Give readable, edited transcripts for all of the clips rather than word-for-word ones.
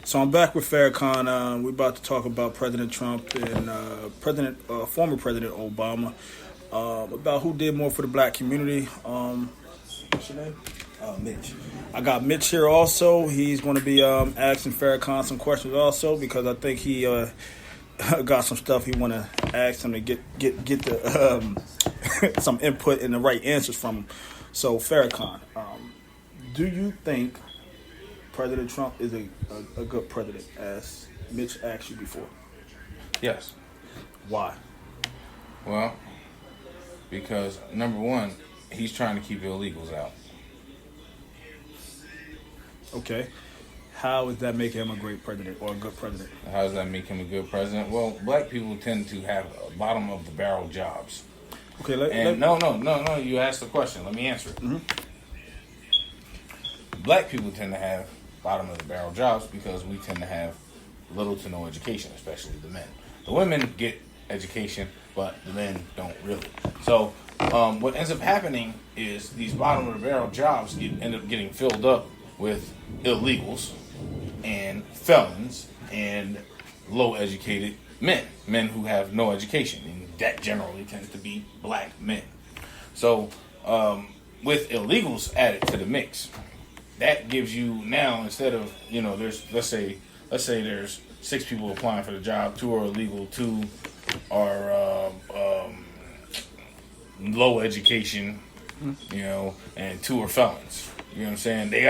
So I'm back with Farrakhan. We're about to talk about President Trump and former President Obama, about who did more for the black community. What's your name? Mitch. I got Mitch here also. He's going to be asking Farrakhan some questions also because I think he got some stuff he want to ask him to get the some input and the right answers from him. So Farrakhan, do you think President Trump is a good president, as Mitch asked you before? Yes. Why? Well, because number one, he's trying to keep illegals out. Okay. How does that make him a great president or a good president? How does that make him a good president? Well, black people tend to have bottom of the barrel jobs. Okay. No. You asked the question. Let me answer it. Mm-hmm. Black people tend to have bottom of the barrel jobs because we tend to have little to no education, especially the men. The women get education, but the men don't really. So what ends up happening is these bottom of the barrel jobs end up getting filled up with illegals and felons and low educated men who have no education, and that generally tends to be black men. So with illegals added to the mix, that gives you now, instead of, there's let's say there's 6 people applying for the job, 2 are illegal, 2 are low education, and 2 are felons. You know what I'm saying? They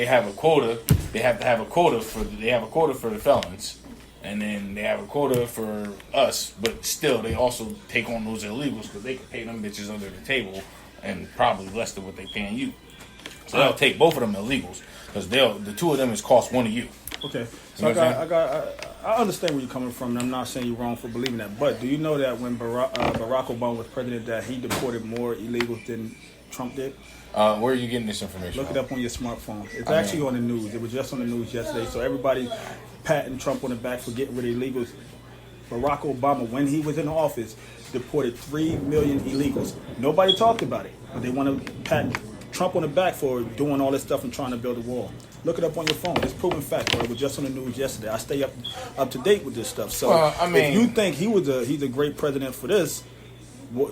have a quota. They have to have a quota for the felons, and then they have a quota for us. But still, they also take on those illegals because they can pay them bitches under the table and probably less than what they paying you. So they'll take both of them illegals because the 2 of them is cost 1 of you. Okay, so I understand where you're coming from, and I'm not saying you're wrong for believing that. But do you know that when Barack Obama was president, that he deported more illegals than Trump did? Where are you getting this information? Look it up on your smartphone. It's actually on the news. It was just on the news yesterday. So everybody patting Trump on the back for getting rid of illegals. Barack Obama, when he was in office, deported 3 million illegals. Nobody talked about it, but they want to pat Trump on the back for doing all this stuff and trying to build a wall. Look it up on your phone. It's proven fact. Bro. It was just on the news yesterday. I stay up to date with this stuff. So if you think he's a great president for this, well,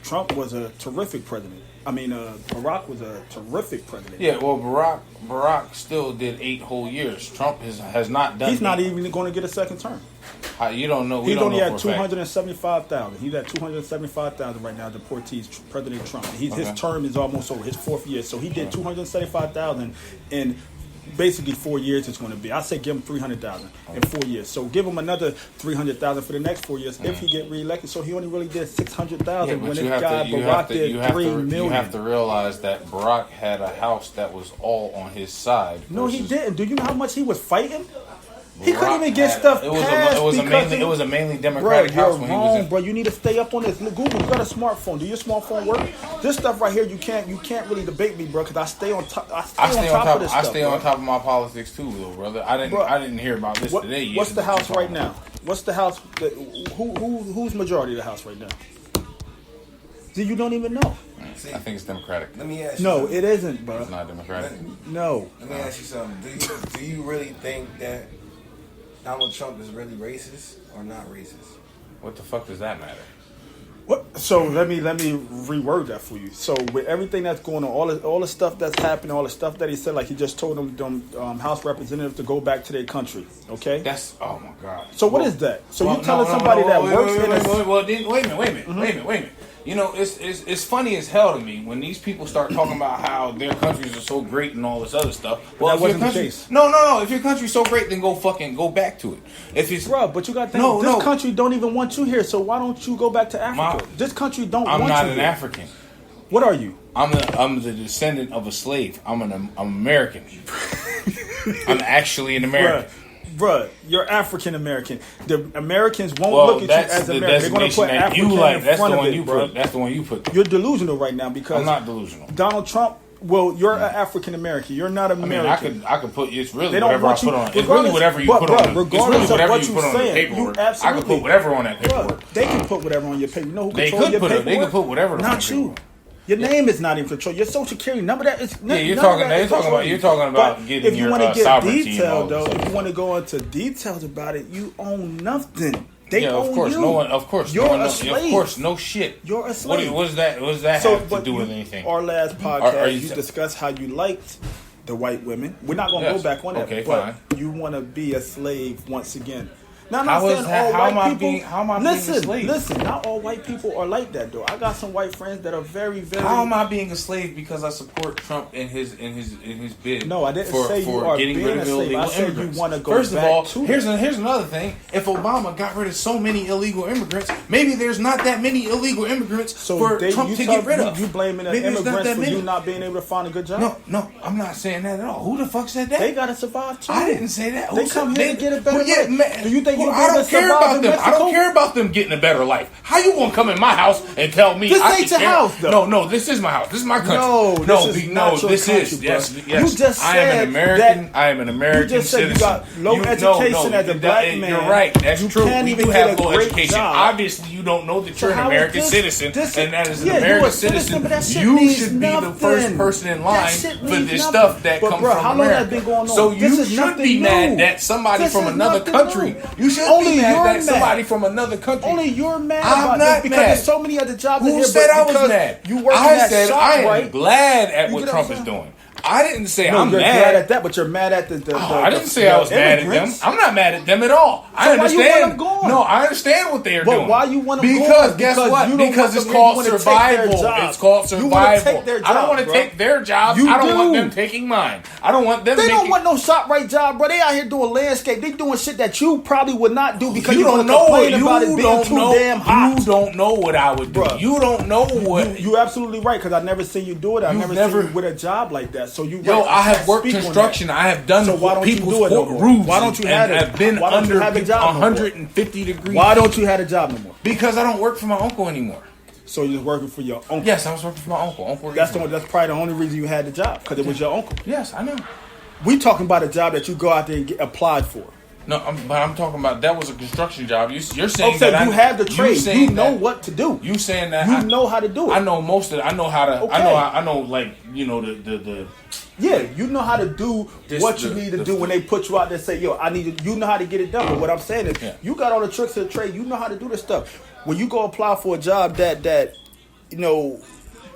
Trump was a terrific president. Barack was a terrific president. Yeah, well, Barack still did 8 whole years. Trump has not done. He's not even going to get a second term. You don't know. He's only at 275,000. He's at 275,000 right now. Deportees, President Trump. His term is almost over. His 4th year, so he did 275,000 in basically 4 years. It's going to be. I say give him 300,000 in 4 years. So give him another 300,000 for the next 4 years if he get reelected. So he only really did 600,000 when this guy Barack did 3 million. You have to realize that Barack had a house that was all on his side. No, he didn't. Do you know how much he was fighting? He couldn't even get stuff passed. It was a mainly Democratic house when he was in. Bro, you need to stay up on this. Google, you got a smartphone. Do your smartphone work? This stuff right here, you can't really debate me, bro, because I stay on top. I stay on top of this stuff. I stay on top of my politics too, little brother. I didn't hear about this today yet. What's the house right now? What's the house? Who's majority of the house right now? See, you don't even know. See, I think it's Democratic. Let me ask you. No, it isn't, bro. It's not Democratic. No. Let me ask you something. Do you really think that Donald Trump is really racist or not racist? What the fuck does that matter? What? So let me reword that for you. So with everything that's going on, all the stuff that's happening, all the stuff that he said, like he just told them House representatives to go back to their country. Okay. That's oh my god. So what is that? So you telling somebody that works in a... Wait a minute. It's funny as hell to me when these people start talking about how their countries are so great and all this other stuff. Well, that wasn't the case. No. If your country's so great, then go back to it. If it's but you got to think this country don't even want you here. So why don't you go back to Africa? This country don't want you. I'm not an here. African. What are you? I'm the descendant of a slave. I'm an American. I'm actually an American. Bruh, you're African American. The Americans won't look at you as American. They're going to put African in front of it, bro. That's the one you put. You're delusional right now because I'm not delusional. Donald Trump. Well, you're an African American. You're not American. I could put. It's really whatever I put on. It's really whatever you put on. Regardless of what you're saying, you absolutely. I could put whatever on that paperwork. They can put whatever on your paper. You know who they controls your paperwork? They could put whatever. Not you. Your name is not in control. Your social security number that is. Yeah, you're talking about But getting if you your want to get sovereignty detailed, and all though, this if you want to stuff. go into details about it, you own nothing. They Of own course, you. no one. Of course, You're no one a knows- slave. Of course, no shit. You're a slave. What does that have to but do with anything? Our last podcast, are you you discussed how you liked the white women. We're not going to Yes. go back on that, Okay, but fine. you want to be a slave once again. Now, I'm How not is saying that- all how white am I people. being- how am I being a slave? Listen, not all white people are like that, though. I got some white friends that are very, very. How am I being a slave because I support Trump in his bid? No, I didn't for, say you for are getting being rid a of slave. illegal I said you immigrants. wanna go First of back all, to here's another thing. If Obama got rid of so many illegal immigrants, maybe there's not that many illegal immigrants for Trump to get rid of. You blaming the Maybe there's not immigrants that for many. you not being able to find a good job? No, I'm not saying that at all. Who the fuck said that? They gotta survive too. I didn't say that. They Who come said here to get a better Well, yeah, life. man. Do you think Well, you're I gonna don't care survive about in them. I Mexico? don't care about them getting a better life. How you gonna come in my house and tell me This I ain't can your care- house, though. No, this is my house. This is my country. No, this is not your this country, is bro. yes. You just I am said an American. that- I am an American you just said you citizen. got low education as a black man. You're right. That's You true. can't We even do get have a low great education. job. Obviously, you don't know that So you're an how is American this- citizen, this- and that is an yeah, you're a American citizen, citizen. but that shit You means should be the nothing. first person in That line shit for means this nothing. stuff that But, comes bro, from how long America. that been going on? So This you is should nothing be mad new. that somebody This from is another nothing country. new. You should Only be mad you're that mad. somebody from another country. Only you're mad I'm about not this because mad. there's so many other jobs in Who here. said but I was because mad? You working I at said I am ShopRite. glad at You what get what Trump I'm is saying? doing. I didn't say No, I'm you're mad. glad at that, but you're mad at the I didn't say I was mad at them. immigrants. I'm not mad at them at all. I So why you understand. want them gone? No, I understand what they are But doing. why you want them Because gone? guess Because what? you don't Because want it's them- called you wanna take their survival. job. It's called You wanna survival. take their I don't job, want to bro. take their jobs. You I don't want do. them taking mine. I don't want them. They making, don't want no ShopRite job, bro. They out here doing landscape. They doing shit that you probably would not do because You you're don't gonna know complain it. about it You being don't too know. damn hot. You don't know what I would do. Bruh. You don't know what. You absolutely right because I never seen you do it. I You've never never- seen you with a job like that. So you Yo, right. I have can't worked speak on construction. that. I have done So why don't you people's do it no more? roofs. Why don't you and have it? I've been Why don't you under have a job no more? 150 degrees. Why don't you have a job no more? Because I don't work for my uncle anymore. So you're working for your uncle. Yes, I was working for my uncle. Uncle. That's Reason. that's probably the only reason you had the job because it was your uncle. Yes, I know. We talking about a job that you go out there and get applied for. No, but I'm talking about that was a construction job. You're saying Okay, that you have the trade. saying You know that- what to do. You saying that You know how to do it. I know most of it. I know how to. Okay. I know like the Yeah, you know how to do what you need to do when they put you out there. Say, yo, I need you. You know how to get it done. But what I'm saying is, you got all the tricks of the trade. You know how to do this stuff. When you go apply for a job that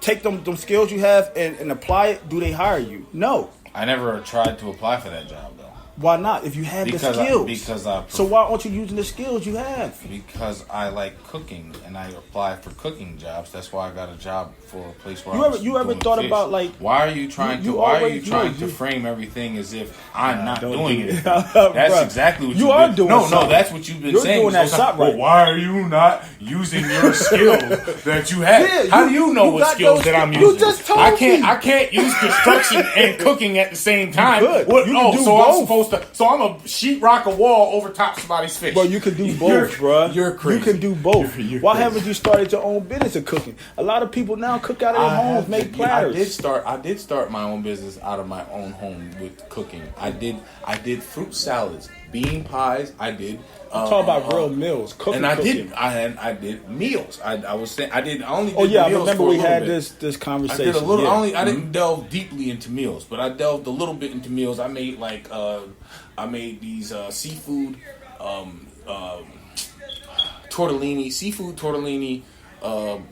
take them skills you have and apply it, do they hire you? No. I never tried to apply for that job though. Why not? If you have the Because skills. So why aren't you using the skills you have? Because I like cooking and I applied for cooking jobs. That's why I got a job for a place where You ever doing thought fish. about like why are you trying you to why are always- you trying no, to you- frame everything as if I'm not don't doing do it? that. That's Bruh, exactly what you you've are been, doing No, something. that's what you've been You're saying. doing that So shop well, right. why are you not using your skills that you have? Yeah, How do you know you what got skills those that I'm skills. You using? just told I me. can't use construction and cooking at the same time. could. What, You can do so I'm both. supposed to? So I'm a sheetrock a wall over top somebody's fish. Bro, you can do both, bro. You're crazy. You can do both. You're Why crazy. haven't you started your own business of cooking? A lot of people now cook out of their homes, make platters. I did start my own business out of my own home with cooking. I did fruit salads, bean pies. I did. Talk about real meals, cooking. And I cooking. did meals. I was saying I only did Oh yeah, I meals remember for a we little had bit. this I conversation. did a little. Yeah. I didn't delve deeply into meals, but I delved a little bit into meals. I made I made these seafood seafood tortellini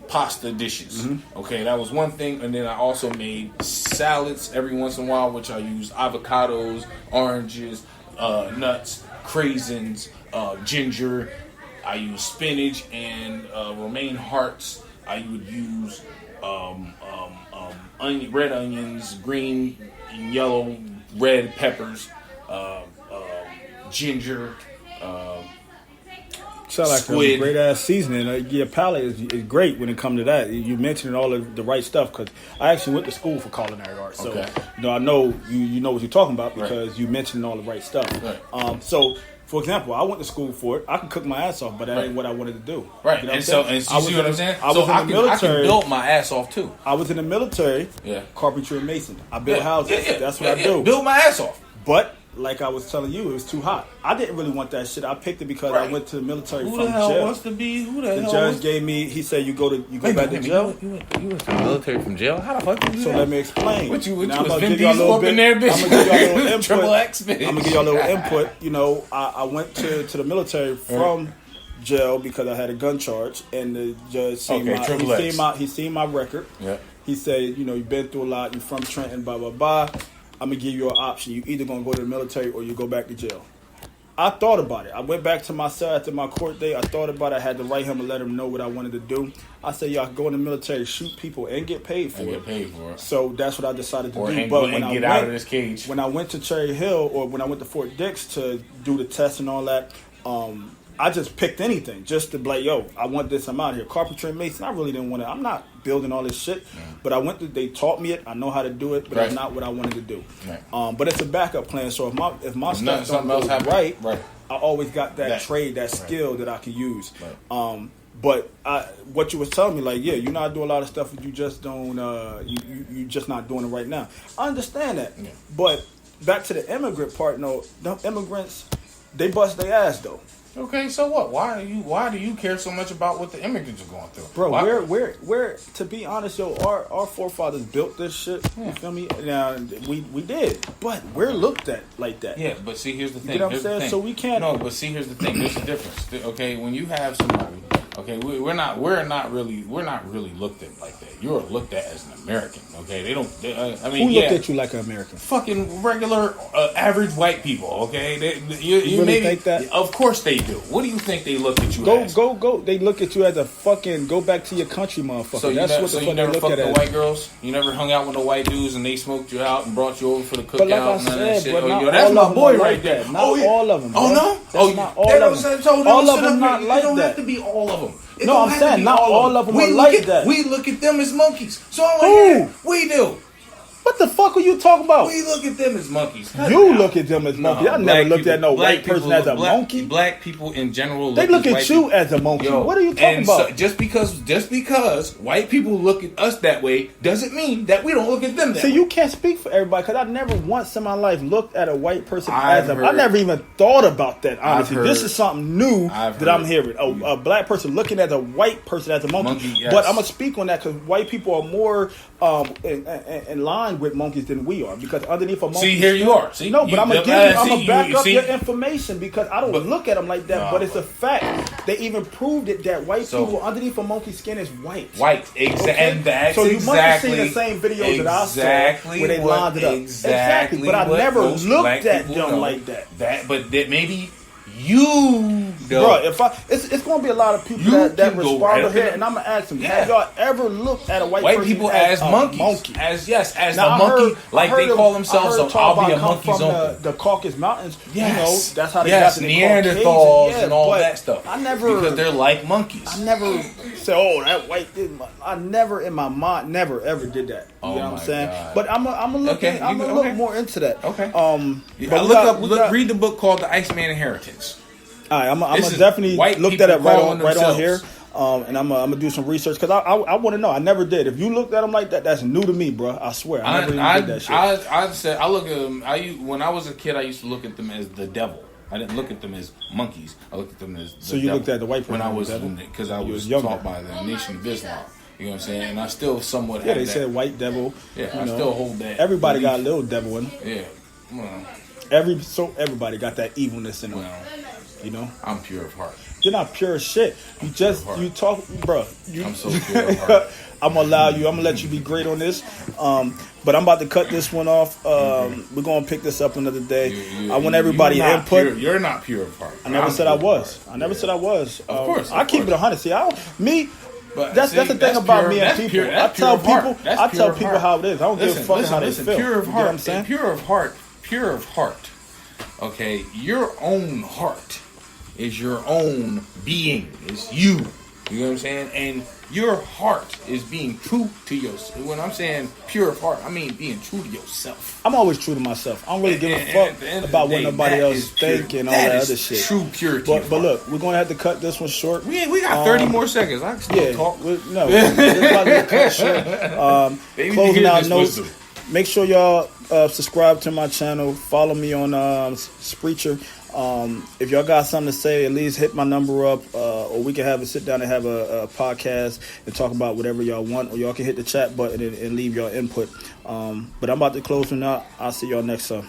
pasta dishes. Mm-hmm. Okay, that was one thing, and then I also made salads every once in a while, which I use avocados, oranges, nuts, craisins, ginger. I use spinach and romaine hearts. I would use red onions, green and yellow, red peppers, ginger. Sound like a squid. great ass seasoning. Your palate is great when it comes to that. You mentioned all of the right stuff because I actually went to school for culinary arts, so Okay. I know you know what you're talking about because Right. you mentioned all the right stuff. Right. So, for example, I went to school for it. I could cook my ass off, but that Right. ain't what I wanted to do. Right, You know and what so I'm saying? you see what I'm saying? I was So in the I can military. build my ass off too. I was in the military. Yeah. Carpentry and mason. I built houses. Yeah, yeah, That's what yeah, I do. yeah. Build my ass off. But like I was telling you, it was too hot. I didn't really want that shit. I picked it because I went to the military Who from the hell jail. wants to be? Who the The hell? judge gave me. He said you go back to jail. You went to the military from jail? How the fuck did you do So that? let me explain. What you Now, was I'ma Vin give y'all a Diesel little up in bit- there, bitch? I'ma give y'all a little input. Triple X, bitch. I'm gonna give y'all a little input. You know, I went to the military from jail because I had a gun charge, and the judge seen Okay, he seen my record. Yeah. He said, you know, you've been through a lot. You're from Trenton, blah blah blah. I'm gonna give you an option. You either gonna go to the military or you go back to jail. I thought about it. I went back to my cell after my court day. I thought about it. I had to write him and let him know what I wanted to do. I said, y'all go in the military, shoot people, and get paid for it. So that's what I decided to do. But when I get out of this cage. When I went to Cherry Hill or when I went to Fort Dix to do the test and all that, I just picked anything just to be like, yo, I want this. I'm out here. Carpentry and mason. I really didn't want to. I'm not building all this shit. But I went to. They taught me it. I know how to do it, but it's not what I wanted to do. But it's a backup plan. So if my stuff don't go right, I always got that trade, that skill that I can use. But what you was telling me, like, yeah, you're not doing a lot of stuff. You just don't. You just not doing it right now. I understand that. Yeah. But back to the immigrant part. No, the immigrants, they bust their ass though. Okay, so what? Why do you care so much about what the immigrants are going through? Bro, where to be honest, yo, our forefathers built this shit. You feel me? Now we did, but we're looked at like that. Yeah, but see, here's the thing. You know what I'm saying? So we can't. No, but see, here's the thing. There's a difference. Okay, when you have somebody. Okay, we're not really looked at like that. You're looked at as an American. Okay, they don't. I mean, who looked at you like an American? Fucking regular, average white people. Okay, you really maybe think that? Of course they do. What do you think they look at you as? Go. They look at you as a fucking go back to your country, motherfucker. So That's what the you fuck never they look fucked at the as. white girls. You never hung out with the white dudes and they smoked you out and brought you over for the cookout. But like I and none of said, that shit. but not Yo, that's all my of them boy are right like there. that. Not all of them. Oh bro. no. That's not all of them. All of them not like It don't that. have to be all of them. No, I'm saying not all of them are like that. We look at them as monkeys. So I'm Who? like, we do. What the fuck are you talking about? We look at them as monkeys. You look at them as monkeys. I never looked at no white person as a monkey. Black people in general. They look at you as a monkey. What are you talking about? So just because white people look at us that way doesn't mean that we don't look at them that way. See, you can't speak for everybody because I never once in my life looked at a white person as a. I never even thought about that. Honestly, this is something new that I'm hearing. A black person looking at a white person as a monkey. Yes. But I'm gonna speak on that because white people are more in line with monkeys than we are. Because underneath a monkey, see, here you are. See, no, but I'm gonna back up see, your information because I don't look at them like that. But it's a fact. They even proved it that white people underneath a monkey's skin is white. And that's so you exactly, must have seen the same videos that I saw where they lined it up. Exactly, but I never looked at them like that. But that maybe you, bro. It's gonna be a lot of people that respond to here, and I'm gonna ask them: have y'all ever looked at a white person people as monkeys? Monkey? As the monkey, like they call themselves. I'll be a monkey's uncle. The Caucasus Mountains. Yes. You know, that's how they got the Neanderthals and all that stuff. I never because they're like monkeys. I never said, "Oh, that white." I never in my mind never ever did that. You know what I'm saying? God. But I'm gonna look more into that. Okay. Read the book called The Iceman Inheritance. All right, I'm gonna definitely look that up right on here. And I'm gonna do some research because I want to know. I never did. If you looked at them like that, that's new to me, bro. I swear, I never even did that shit. I said I look at them. When I was a kid, I used to look at them as the devil. I didn't look at them as monkeys. I looked at them as the devil. Looked at the white person when I was because I was taught by the Nation of Islam. You know what I'm saying? And I still somewhat have they said white devil. Yeah, I still hold that. Everybody got a little devil in them. Yeah. Well, everybody got that evilness in them. Well, you know? I'm pure of heart. You're not pure as shit. You talk, bro. I'm so pure of heart. I'm gonna let you be great on this. But I'm about to cut this one off. We're gonna pick this up another day. I want everybody input. You're not pure of heart. I never said I was. Of course. I keep it 100. See, that's the thing about me and people. I tell people how it is. I don't give a fuck how they feel. Pure of heart. You know what I'm saying? Pure of heart. Okay, your own heart is your own being. It's you. You know what I'm saying? And your heart is being true to yourself. When I'm saying pure of heart, I mean being true to yourself. I'm always true to myself. I don't really give a fuck about what nobody else think and all that other shit. True purity. But look, we're gonna have to cut this one short. We got 30 more seconds. I can still talk. We're about to cut short. Closing out notes. Make sure y'all subscribe to my channel. Follow me on Spreaker. If y'all got something to say, at least hit my number up, or we can have a sit down and have a podcast and talk about whatever y'all want, or y'all can hit the chat button and leave your input. But I'm about to close from now. I'll see y'all next time.